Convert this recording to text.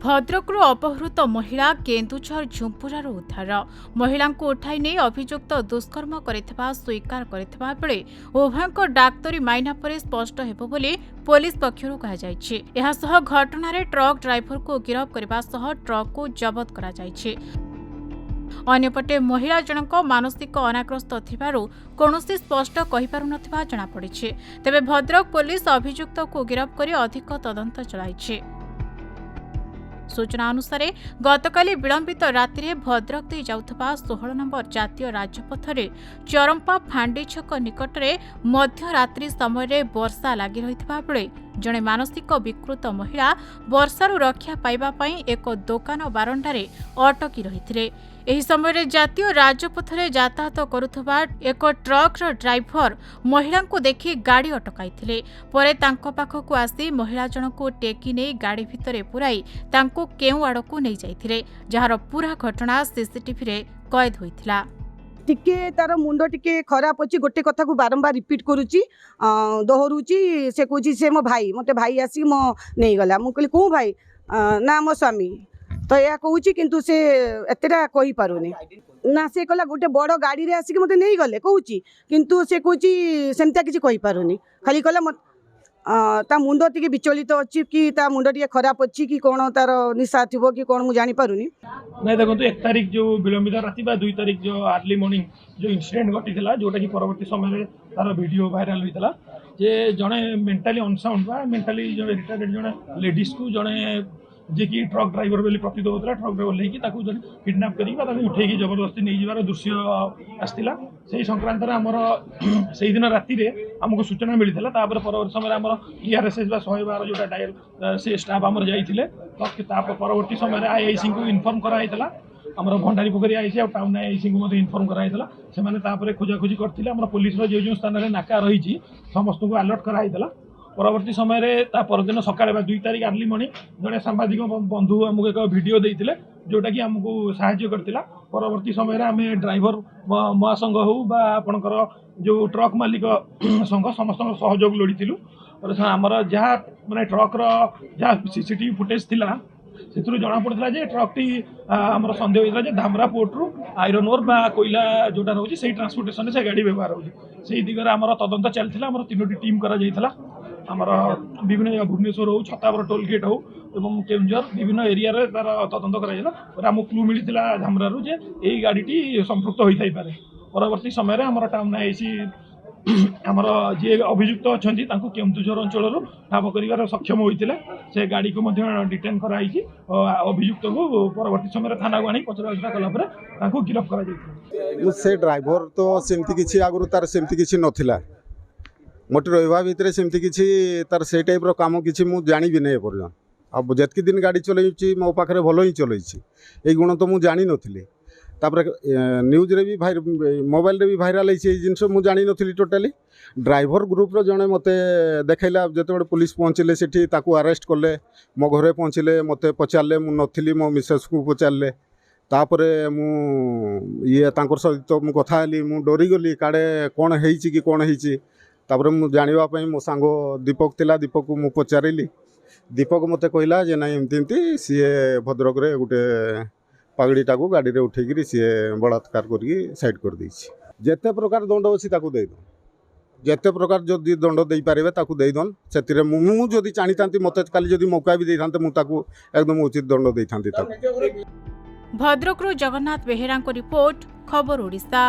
भद्रकରୁ अपहृत महिला केन्दुझर झुंपुरार उद्धार महिला को उठाई नहीं अभियुक्त दुष्कर्म करिथिबा स्वीकार करिथिबा बेले उभयଙ୍କ डाक्तरी माइना पर स्पष्ट हेबो बोली पुलिस पक्षरु कहा जायछि। एहा सह घटनारे ट्रक ड्राइवर को गिरफ्त करबा सह ट्रक को जब्त करा जायछि। अन्यपटे महिला जनक मानसिक अनाग्रस्त थिबारु कौनसी स्पष्ट कहिपारु नथिबा जଣା पड़िछि। तेबे भद्रक पुलिस अभियुक्त को गिरफ्त करी अधिक तदंत चलाइछि। सूचना अनुसार गतकाली विलंबित राति भद्रक दे जाउथबा 16 नंबर जातीय राजपथरे चरंपा फांडी छक निकटरे मध्यरात्रि समय वर्षा लगी रहितबा बेले जणे मानसिक विकृत महिला वर्षारू रक्षा पाइबा पई एक दुकान बारंडारे अटकी रहिथिले। एही समय जातीय राजपथरे यातायात करुथबा एक ट्रक्र ड्राइवर महिला को देखि गाड़ी अटकाइथिले। परे तांको पाखकु आसी महिला जनकु टेकी नै गाड़ी भितरे पुराई तांको केउ आड़कु नै जाइथिले, जहार पूरा घटना सीसीटीवी रे कैद होइथिला। टिके तार मुंड टिके खराब अच्छी गोटे कथा को बारंबार रिपीट करुच्ची दोहरुची से कौची से मो भाई मते भाई आसिक मो नहीं गला मु कहली को भाई ना मो स्वामी तो या कहूँ किंतु से एतेटा कही पारुनी ना से कहला गोटे बड़ गाड़ी रे आसिक मते नहीं गले कहूँ किंतु से कहूँ सेमता किसी कही पारुनी खाली कहला ता मुंड टिके विचलित अच्छी कि ता मुंड टिके खराब अच्छी कि कौन तार निशा थी कि कौन मुझे जानी पारुनी नहीं देखो 1 तारीख जो विलंबित राति 2 तारीख जो अर्ली मॉर्निंग जो इंसिडेंट घटी जोटा कि परवर्ती समय तार वीडियो वायरल होता जे जड़े मेंटाली अनसाउंड बा मेंटाली जो रिटायर्ड जड़े लेडीज को जड़े जे कि ट्रक ड्राइवर बोली प्रतीत होता ट्रक ड्राइवर लेकिन किडनाप करके उठे जबरदस्ती नहीं जबार दृश्य आसला से संक्रांत आमर से दिन राति आमको सूचना मिलता परवर्ती समय आम ERSS 112 जोटा डायल से स्टाफ आमर जाइए परवर्ती समय IIC को इनफर्म कराइला आमर भंडारी पोखरी आईसी और टाउन IIC को इनफर्म कराइला से खोजाखोजी करते पुलिस जो स्थान में नाका रही समस्त को अलर्ट कराइला। परवर्ती समय परदिन सकाଳେ 2 तारीख अर्ली मॉर्निंग जड़े सांबादिक बंधु आमको एक वीडियो देते जोटा कि आमको साहाय्य करथिला। परवर्ती समय आम ड्राइवर महासंघ हो बा आपणकर जो ट्रक मालिक संघ समस्त सहयोग लोड़ीलु आमर जहाँ माने ट्रक्र जहाँ CCTV फुटेज थिला से जना पड़ा जे ट्रक टी आमर सन्देह होता है धामरा पोर्टरू आयरन ओर बा कोयला जोटा रोचे से ट्रांसपोर्टेशन से गाड़ी व्यवहार होगी दिगरे आमर तदंत चलता आमर 3टी टीम करा आमर विभिन्न भुवनेश्वर हो छतावर टोल गेट हो एवं केउंझर विभिन्न एरिया रे तार तदंत करा आमको क्लू मिलता धामरारू जे यही गाड़ीटी संपृक्त होता पारे। परवर्ती समय आमर टाउन IIC आमर जी अभियुक्त अच्छा केन्दुझर अंचल ठाब कर सक्षम होते से गाड़ी को डिटेन कराई अभियुक्त को परवर्ती समय थाना को आनी पचराउचरा कलापर गिरफ्त कर से ड्राइवर तो सेमती किसी आगु तार सेमती किसी नथिला मोटे रहा भितर सेमती किसी तार से टाइप काम किसी मुझे जानी भी नहीं पर्यटन अब जितकी दिन गाड़ी चलई मो पाखे भल ही चलई ये गुण तो मुझे जानी नी तापर न्यूज रे भी मोबाइल रे भी भाइराल है जिनस मुझे जानी नी टोटाली ड्राइवर ग्रुप जड़े मत देखला जो पुलिस पहुँचले से अरेस्ट कले मो घरे पहुँचले मत पचारे मु नी मो मिसेस को पचारे तापर मु ये सहित मु कथा मु डरीगली काड़े कौन है कि कौन है तापर मु जानापी मो सांग दीपक थिला दीपक को मु पचारि दीपक मत कहला जे ना एमती सी भद्रक रे गोटे पगड़ीटा को गाड़ी रे उठेकी सी बलात्कार कर साइड कर देछि जेते प्रकार दंड अच्छी दे दो जेते प्रकार जदि दंड दे पारे देदन से मुझे चाहता मत काली जदि मौका भी देता मुझे एकदम उचित दंड देता। भद्रकरू जगन्नाथ बेहेरा रिपोर्ट खबर ओडिशा।